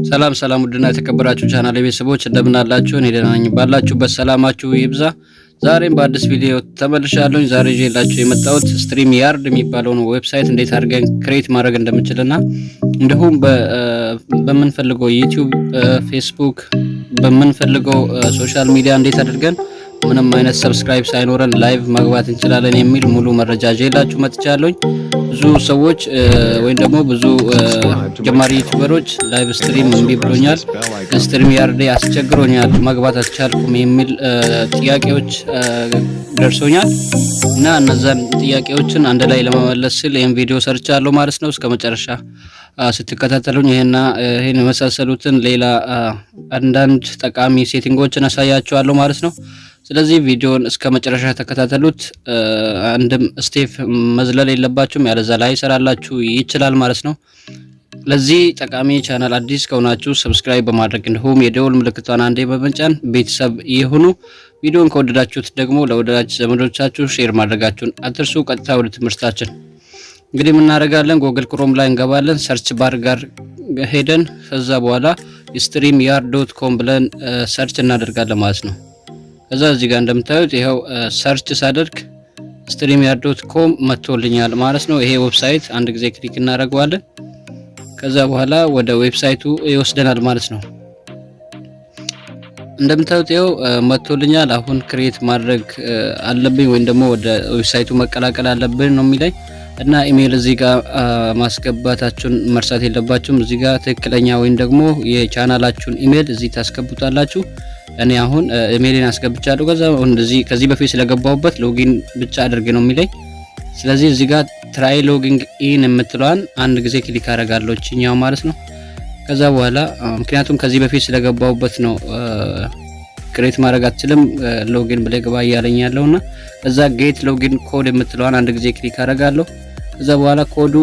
ሰላም ውድና የተከበራችሁ ቻናል ቤተሰቦች እንደምን አላችሁ? እኔ ደህና ነኝ። ባላችሁበት ሰላማችሁ ይብዛ። ዛሬም በአዲስ ቪዲዮ ተመልሻለሁ። ዛሬ ይዤላችሁ የመጣሁት ስትሪምያርድ የሚባለውን ዌብሳይት እንዴት አድርገን ክሬት ማድረግ እንደምንችልና እንዲሁም በምንፈልገው ዩቲዩብ፣ ፌስቡክ በምንፈልገው ሶሻል ሚዲያ እንዴት አድርገን ምንም አይነት ሰብስክራይብ ሳይኖረን ላይቭ መግባት እንችላለን የሚል ሙሉ መረጃ ይዤላችሁ መጥቻለሁ። ብዙ ሰዎች ወይም ደግሞ ብዙ ጀማሪ ዩቲዩበሮች ላይቭ ስትሪም እምቢ ብሎኛል፣ ስትሪምያርድ አስቸግሮኛል፣ መግባት አልቻልኩም የሚል ጥያቄዎች ደርሶኛል እና እነዛን ጥያቄዎችን አንድ ላይ ለመመለስ ስል ይሄን ቪዲዮ ሰርቻለሁ ማለት ነው። እስከ መጨረሻ ስትከታተሉኝ ይሄን የመሳሰሉትን ሌላ አንዳንድ ጠቃሚ ሴቲንጎችን አሳያችኋለሁ ማለት ነው። ስለዚህ ቪዲዮን እስከ መጨረሻ ተከታተሉት። አንድም ስቴፕ መዝለል የለባችሁም፣ ያለዛ ላይ ይሰራላችሁ ይችላል ማለት ነው። ለዚህ ጠቃሚ ቻናል አዲስ ከሆናችሁ ሰብስክራይብ በማድረግ እንዲሁም የደወል ምልክቷን አንዴ በመጫን ቤተሰብ ይሁኑ። ቪዲዮን ከወደዳችሁት ደግሞ ለወዳጅ ዘመዶቻችሁ ሼር ማድረጋችሁን አትርሱ። ቀጥታ ወደ ትምህርታችን እንግዲህ ምን እናደርጋለን? ጎግል ክሮም ላይ እንገባለን። ሰርች ባር ጋር ሄደን ከዛ በኋላ streamyard.com ብለን ሰርች እናደርጋለን ማለት ነው። ከዛ እዚህ ጋር እንደምታዩት ይሄው ሰርች ሳደርግ streamyard.com መጥቶልኛል ማለት ነው። ይሄ ዌብሳይት አንድ ጊዜ ክሊክ እናደርገዋለን። ከዛ በኋላ ወደ ዌብሳይቱ ይወስደናል ማለት ነው። እንደምታዩት ይሄው መጥቶልኛል። አሁን ክሬት ማድረግ አለብኝ ወይም ደግሞ ወደ ዌብሳይቱ መቀላቀል አለብን ነው የሚለኝ እና ኢሜል እዚህ ጋር ማስገባታችሁን መርሳት የለባችሁም። እዚህ ጋር ትክክለኛ ወይም ደግሞ የቻናላችሁን ኢሜል እዚህ ታስገቡታላችሁ። እኔ አሁን ኢሜልን አስገብቻለሁ። ከዚህ በፊት ስለገባሁበት ሎጊን ብቻ አድርግ ነው የሚለኝ። ስለዚህ እዚህ ጋር ትራይ ሎጊንግ ኢን የምትለዋን አንድ ጊዜ ክሊክ አደርጋለሁ እኛው ማለት ነው። ከዛ በኋላ ምክንያቱም ከዚህ በፊት ስለገባሁበት ነው ክሬት ማድረግ አትችልም ሎጊን ብለህ ግባ እያለኝ ያለውና ከዛ ጌት ሎጊን ኮድ የምትለዋን አንድ ጊዜ ክሊክ አደርጋለሁ። ከዛ በኋላ ኮዱ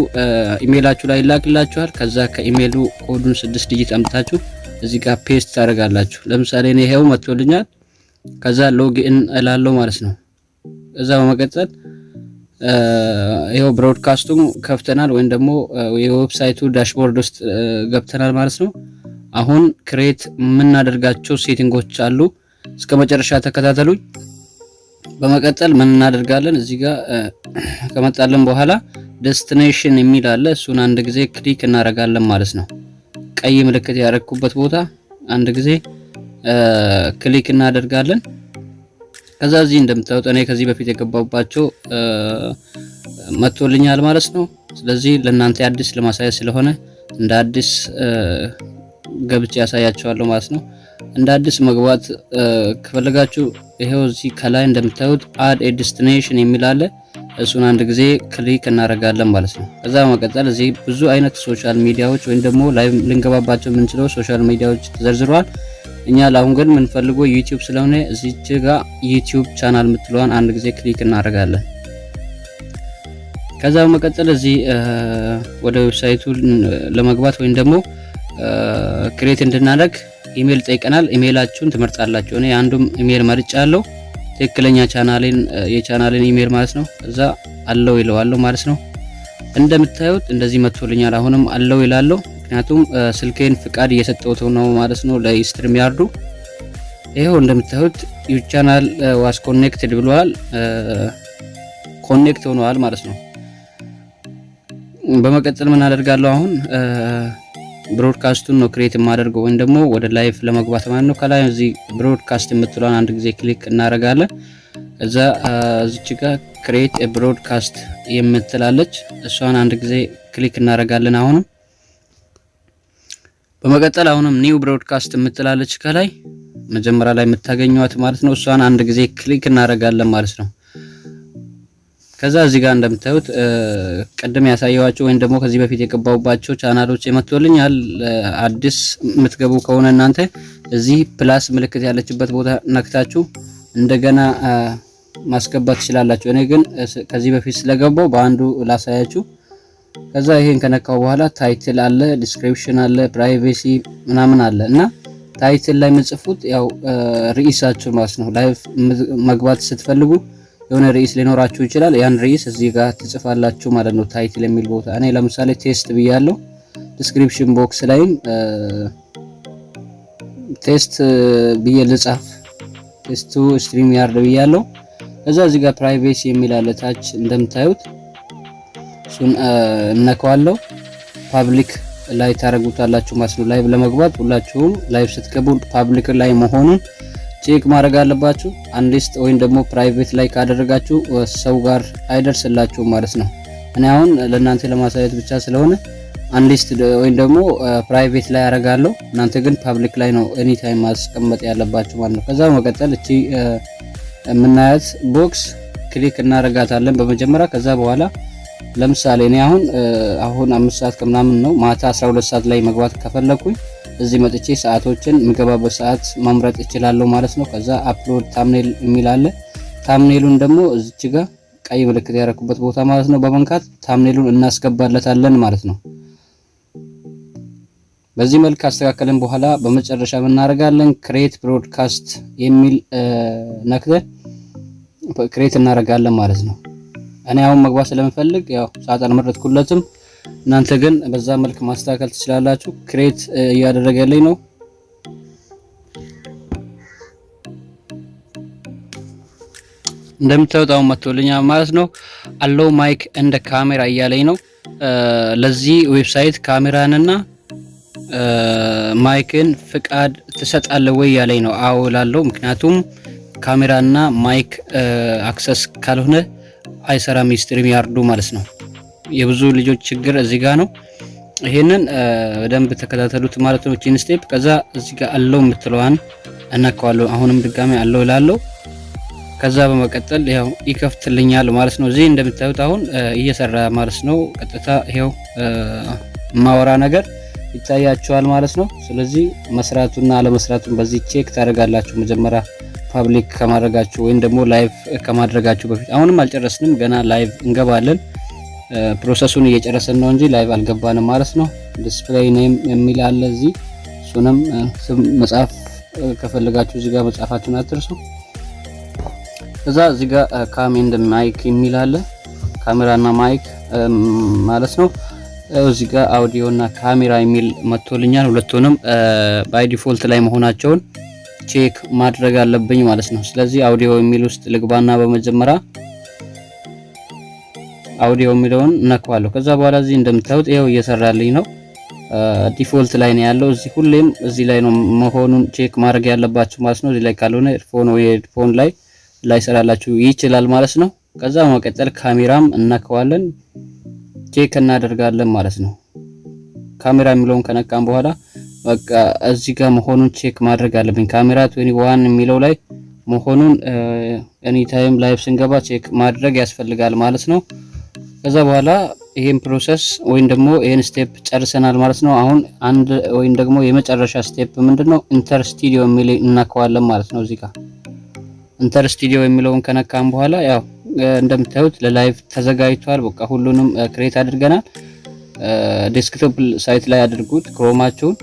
ኢሜላችሁ ላይ ይላክላችኋል። ከዛ ከኢሜሉ ኮዱን 6 ዲጂት አምጥታችሁ እዚህ ጋር ፔስት ታደርጋላችሁ። ለምሳሌ እኔ ይሄው መጥቶልኛል። ከዛ ሎጊን እላለሁ ማለት ነው። ከዛ በመቀጠል ይሄው ብሮድካስቱን ከፍተናል ወይም ደግሞ የዌብሳይቱ ዳሽቦርድ ውስጥ ገብተናል ማለት ነው። አሁን ክሬት የምናደርጋቸው ሴቲንጎች አሉ። እስከ መጨረሻ ተከታተሉኝ። በመቀጠል ምን እናደርጋለን? እዚህ ጋር ከመጣለን በኋላ ዴስቲኔሽን የሚል አለ። እሱን አንድ ጊዜ ክሊክ እናደርጋለን ማለት ነው። ቀይ ምልክት ያደረኩበት ቦታ አንድ ጊዜ ክሊክ እናደርጋለን። ከዛ እዚህ እንደምታዩት እኔ ከዚህ በፊት የገባሁባቸው መጥቶልኛል ማለት ነው። ስለዚህ ለእናንተ አዲስ ለማሳየት ስለሆነ እንደ አዲስ ገብቼ ያሳያችኋለሁ ማለት ነው። እንደ አዲስ መግባት ከፈለጋችሁ ይሄው እዚህ ከላይ እንደምታዩት አድ ኤ ዴስቲኔሽን የሚል አለ። እሱን አንድ ጊዜ ክሊክ እናደርጋለን ማለት ነው። ከዛ በመቀጠል እዚህ ብዙ አይነት ሶሻል ሚዲያዎች ወይም ደግሞ ላይቭ ልንገባባቸው የምንችለው ሶሻል ሚዲያዎች ተዘርዝረዋል። እኛ ለአሁን ግን የምንፈልገው ዩቲዩብ ስለሆነ እዚች ጋር ዩቲዩብ ቻናል የምትለዋን አንድ ጊዜ ክሊክ እናደርጋለን። ከዛ በመቀጠል እዚህ ወደ ዌብሳይቱ ለመግባት ወይም ደግሞ ክሬት እንድናደርግ ኢሜል ጠይቀናል። ኢሜላችሁን ትመርጣላችሁ። እኔ አንዱም ኢሜል መርጫለሁ፣ ትክክለኛ የቻናሌን ኢሜል ማለት ነው። ከዛ አለው ይለዋለሁ ማለት ነው። እንደምታዩት እንደዚህ መጥቶልኛል። አሁንም አለው ይላለሁ፣ ምክንያቱም ስልኬን ፍቃድ እየሰጠሁት ነው ማለት ነው ለስትሪምያርዱ። ይሄው እንደምታዩት ዩ ቻናል ዋስ ኮኔክትድ ብሏል፣ ኮኔክት ሆኗል ማለት ነው። በመቀጠል ምን አደርጋለሁ? አሁን ብሮድካስቱን ነው ክሬት የማደርገው ወይም ደግሞ ወደ ላይቭ ለመግባት ማለት ነው። ከላይ እዚህ ብሮድካስት የምትለዋን አንድ ጊዜ ክሊክ እናደርጋለን። ከዛ እዚች ጋር ክሬት ብሮድካስት የምትላለች እሷን አንድ ጊዜ ክሊክ እናደርጋለን። በመቀጠል አሁንም ኒው ብሮድካስት የምትላለች ከላይ መጀመሪያ ላይ የምታገኙት ማለት ነው። እሷን አንድ ጊዜ ክሊክ እናደርጋለን ማለት ነው። ከዛ እዚህ ጋር እንደምታዩት ቀደም ያሳየዋችሁ ወይም ደግሞ ከዚህ በፊት የገባሁባቸው ቻናሎች የመጥቶልኛል። አዲስ የምትገቡ ከሆነ እናንተ እዚህ ፕላስ ምልክት ያለችበት ቦታ ነክታችሁ እንደገና ማስገባት ትችላላችሁ። እኔ ግን ከዚህ በፊት ስለገባው በአንዱ ላሳያችሁ። ከዛ ይሄን ከነካው በኋላ ታይትል አለ፣ ዲስክሪፕሽን አለ፣ ፕራይቬሲ ምናምን አለ እና ታይትል ላይ የምጽፉት ያው ርዕሳችሁ ማለት ነው። ላይቭ መግባት ስትፈልጉ የሆነ ርዕስ ሊኖራችሁ ይችላል። ያን ርዕስ እዚህ ጋር ትጽፋላችሁ ማለት ነው። ታይትል የሚል ቦታ እኔ ለምሳሌ ቴስት ብያለሁ። ዲስክሪፕሽን ቦክስ ላይም ቴስት ብዬ ልጻፍ ቴስቱ streamyard ብያለሁ። ከዛ እዚህ ጋር ፕራይቬሲ የሚል አለ ታች እንደምታዩት እሱን እነካዋለሁ። ፓብሊክ ላይ ታረጉታላችሁ ማለት ነው። ላይቭ ለመግባት ሁላችሁም ላይቭ ስትገቡ ፓብሊክ ላይ መሆኑን ቼክ ማድረግ አለባችሁ። አንሊስት ወይም ደግሞ ፕራይቬት ላይ ካደረጋችሁ ሰው ጋር አይደርስላችሁም ማለት ነው። እኔ አሁን ለእናንተ ለማሳየት ብቻ ስለሆነ አንሊስት ወይም ደግሞ ፕራይቬት ላይ አረጋለሁ። እናንተ ግን ፓብሊክ ላይ ነው ኤኒ ታይም ማስቀመጥ ያለባችሁ ማለት ነው። ከዛ መቀጠል እቺ የምናያት ቦክስ ክሊክ እናረጋታለን በመጀመሪያ። ከዛ በኋላ ለምሳሌ እኔ አሁን 5 ሰዓት ከምናምን ነው ማታ 12 ሰዓት ላይ መግባት ከፈለኩኝ እዚህ መጥቼ ሰዓቶችን ምገባበት ሰዓት መምረጥ እችላለሁ ማለት ነው። ከዛ አፕሎድ ታምኔል የሚል አለ። ታምኔሉን ደግሞ እዚች ጋር ቀይ ምልክት ያረኩበት ቦታ ማለት ነው በመንካት ታምኔሉን እናስገባለታለን ማለት ነው። በዚህ መልክ አስተካከለን በኋላ በመጨረሻ ምን እናደርጋለን? ክሬት ብሮድካስት የሚል ነክተን ክሬት እናደርጋለን ማለት ነው። እኔ አሁን መግባት ስለምፈልግ ያው ሰዓት አልመረጥኩለትም። እናንተ ግን በዛ መልክ ማስተካከል ትችላላችሁ። ክሬት እያደረገልኝ ነው። እንደምታዩት አሁን መጥቶልኛል ማለት ነው። አለው ማይክ እንደ ካሜራ እያለኝ ነው። ለዚህ ዌብሳይት ካሜራንና ማይክን ፍቃድ ትሰጣለህ ወይ ያለኝ ነው። አዎ እላለሁ። ምክንያቱም ካሜራና ማይክ አክሰስ ካልሆነ አይሰራም streamyard ማለት ነው። የብዙ ልጆች ችግር እዚህ ጋር ነው። ይሄንን በደንብ ተከታተሉት ማለት ነው። ቺን ስቴፕ ከዛ እዚህ ጋር አለው የምትለዋን እናካዋለሁ። አሁንም ድጋሚ አለው እላለሁ። ከዛ በመቀጠል ያው ይከፍትልኛል ማለት ነው። እዚህ እንደምታዩት አሁን እየሰራ ማለት ነው። ቀጥታ ይሄው ማወራ ነገር ይታያችኋል ማለት ነው። ስለዚህ መስራቱና አለመስራቱን በዚህ ቼክ ታደርጋላችሁ መጀመሪያ ፓብሊክ ከማድረጋችሁ ወይም ደግሞ ላይቭ ከማድረጋችሁ በፊት። አሁንም አልጨረስንም፣ ገና ላይቭ እንገባለን። ፕሮሰሱን እየጨረሰን ነው እንጂ ላይቭ አልገባንም ማለት ነው። ዲስፕሌይ ኔም የሚል አለ እዚህ። እሱንም ስም መጻፍ ከፈለጋችሁ እዚህ ጋር መጻፋችሁን አትርሱ። ከዛ እዚህ ጋር ካም ኤንድ ማይክ የሚል አለ። ካሜራና ማይክ ማለት ነው። እዚህ ጋር አውዲዮ እና ካሜራ የሚል መጥቶልኛል። ሁለቱንም ባይ ዲፎልት ላይ መሆናቸውን ቼክ ማድረግ አለብኝ ማለት ነው። ስለዚህ አውዲዮ የሚል ውስጥ ልግባና በመጀመሪያ አውዲዮ የሚለውን ነካዋለሁ። ከዛ በኋላ እዚህ እንደምታዩት ይሄው እየሰራልኝ ነው። ዲፎልት ላይ ነው ያለው። እዚህ ሁሌም እዚህ ላይ ነው መሆኑን ቼክ ማድረግ ያለባችሁ ማለት ነው። እዚህ ላይ ካልሆነ ኤርፎን ወይ ሄድፎን ላይ ላይሰራላችሁ ይችላል ማለት ነው። ከዛ በመቀጠል ካሜራም እናከዋለን ቼክ እናደርጋለን ማለት ነው። ካሜራ የሚለውን ከነካን በኋላ በቃ እዚህ ጋር መሆኑን ቼክ ማድረግ አለብኝ። ካሜራ 21 የሚለው ላይ መሆኑን ኤኒ ታይም ላይቭ ስንገባ ቼክ ማድረግ ያስፈልጋል ማለት ነው። ከዛ በኋላ ይሄን ፕሮሰስ ወይም ደግሞ ይሄን ስቴፕ ጨርሰናል ማለት ነው። አሁን አንድ ወይም ደግሞ የመጨረሻ ስቴፕ ምንድነው? ኢንተር ስቱዲዮ የሚል እናከዋለን ማለት ነው። እዚህ ጋር ኢንተር ስቱዲዮ የሚለውን ከነካን በኋላ ያው እንደምታዩት ለላይቭ ተዘጋጅቷል። በቃ ሁሉንም ክሬት አድርገናል። ዴስክቶፕ ሳይት ላይ አድርጉት ክሮማችሁን።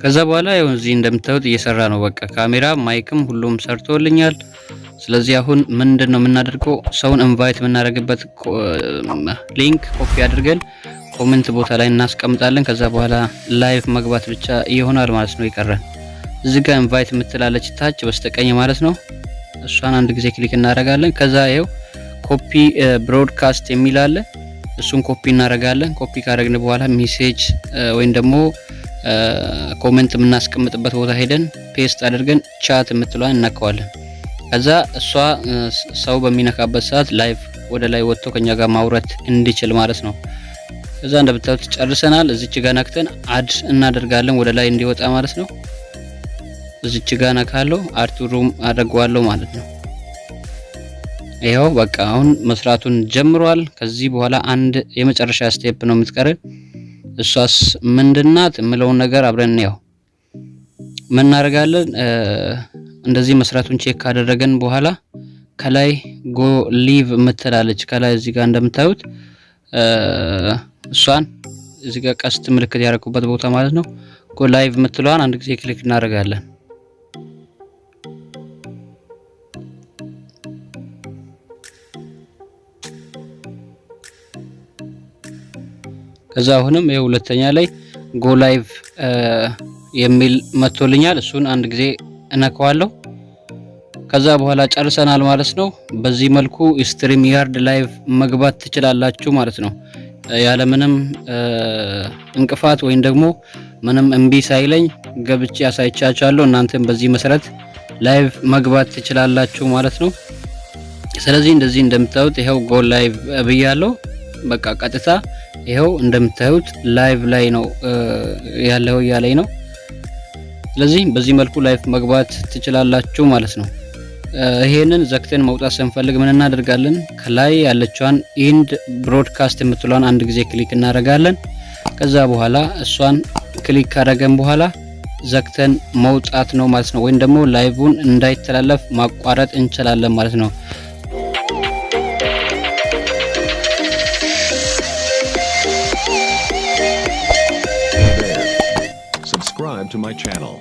ከዛ በኋላ ያው እዚህ እንደምታዩት እየሰራ ነው። በቃ ካሜራ ማይክም ሁሉም ሰርቶልኛል። ስለዚህ አሁን ምንድነው የምናደርገው? ሰውን ኢንቫይት የምናደርግበት ሊንክ ኮፒ አድርገን ኮሜንት ቦታ ላይ እናስቀምጣለን። ከዛ በኋላ ላይቭ መግባት ብቻ ይሆናል ማለት ነው ይቀራል። እዚህ ጋር ኢንቫይት የምትላለች ታች በስተቀኝ ማለት ነው። እሷን አንድ ጊዜ ክሊክ እናደርጋለን። ከዛ ይሄው ኮፒ ብሮድካስት የሚል አለ። እሱን ኮፒ እናደርጋለን። ኮፒ ካደረግን በኋላ ሜሴጅ ወይም ደግሞ ኮሜንት የምናስቀምጥበት ቦታ ሄደን ፔስት አድርገን ቻት የምትለዋን እናከዋለን። ከዛ እሷ ሰው በሚነካበት ሰዓት ላይቭ ወደ ላይ ወጥቶ ከኛ ጋር ማውራት እንዲችል ማለት ነው። ከዛ እንደምታዩት ጨርሰናል። እዚች ጋር ነክተን አድ እናደርጋለን ወደ ላይ እንዲወጣ ማለት ነው። እዚች ጋር ነካለው አርቱ ሩም አደርገዋለሁ ማለት ነው። ይሄው በቃ አሁን መስራቱን ጀምሯል። ከዚህ በኋላ አንድ የመጨረሻ ስቴፕ ነው የምትቀረን። እሷስ ምንድናት የምለውን ነገር አብረን ነው ምን እናደርጋለን። እንደዚህ መስራቱን ቼክ ካደረገን በኋላ ከላይ ጎ ሊቭ የምትላለች ከላይ እዚህ ጋር እንደምታዩት እሷን እዚህ ጋር ቀስት ምልክት ያደረኩበት ቦታ ማለት ነው። ጎ ላይቭ የምትለዋን አንድ ጊዜ ክሊክ እናደርጋለን። ከዛ አሁንም ይሄ ሁለተኛ ላይ ጎ ላይቭ የሚል መጥቶልኛል። እሱን አንድ ጊዜ እነካዋለሁ። ከዛ በኋላ ጨርሰናል ማለት ነው። በዚህ መልኩ ስትሪም ያርድ ላይቭ መግባት ትችላላችሁ ማለት ነው። ያለምንም እንቅፋት ወይም ደግሞ ምንም እምቢ ሳይለኝ ገብቼ አሳይቻችኋለሁ። እናንተም በዚህ መሰረት ላይቭ መግባት ትችላላችሁ ማለት ነው። ስለዚህ እንደዚህ እንደምታዩት ይሄው ጎ ላይቭ ብያለሁ። በቃ ቀጥታ ይሄው እንደምታዩት ላይቭ ላይ ነው ያለው ያለኝ ነው። ስለዚህ በዚህ መልኩ ላይቭ መግባት ትችላላችሁ ማለት ነው። ይሄንን ዘግተን መውጣት ስንፈልግ ምን እናደርጋለን? ከላይ ያለችዋን ኢንድ ብሮድካስት የምትሏን አንድ ጊዜ ክሊክ እናደርጋለን። ከዛ በኋላ እሷን ክሊክ ካደረገን በኋላ ዘግተን መውጣት ነው ማለት ነው። ወይም ደግሞ ላይቭን እንዳይተላለፍ ማቋረጥ እንችላለን ማለት ነው። Subscribe to my channel.